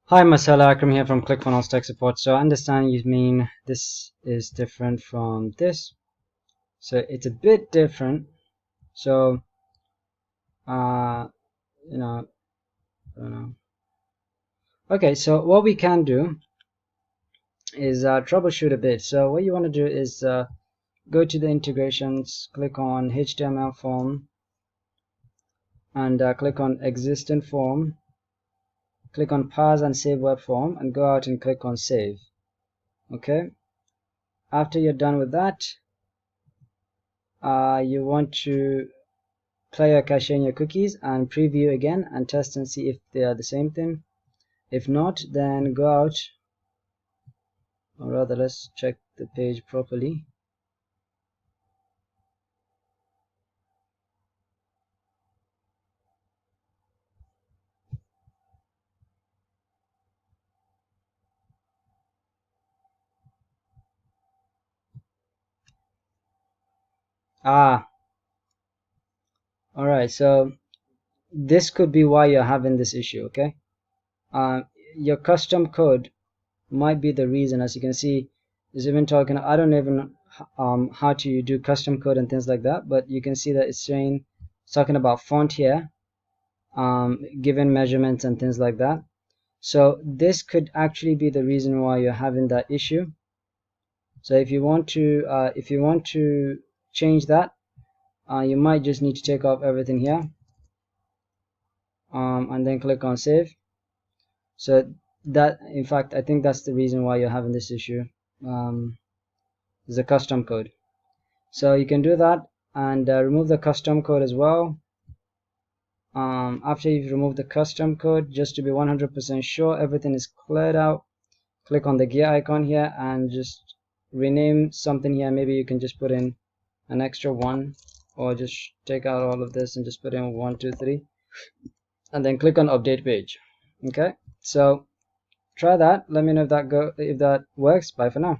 Hi, Masala Akram here from ClickFunnels Tech Support. So I understand you mean this is different from this. So it's a bit different. So, uh, you know, I don't know. Okay, so what we can do is troubleshoot a bit. So what you want to do is go to the integrations, click on HTML form, and click on existing form. Click on parse and save web form, and go out and click on save. Okay. After you're done with that, you want to clear your cache and your cookies and preview again and test and see if they are the same thing. If not, then go out, or rather let's check the page properly. Alright, so this could be why you're having this issue. Okay, your custom code might be the reason. As you can see, it's even talking, I don't even how to do custom code and things like that, but you can see that it's saying, it's talking about font here, given measurements and things like that. So this could actually be the reason why you're having that issue. So if you want to change that, you might just need to take off everything here, and then click on save. So that, in fact, I think that's the reason why you're having this issue. Is a custom code. So you can do that and remove the custom code as well. After you've removed the custom code, just to be 100% sure everything is cleared out, click on the gear icon here and just rename something here. Maybe you can just put in an extra 1, or just take out all of this and just put in 1 2 3, and then click on update page. Okay, so try that. Let me know if that works. Bye for now.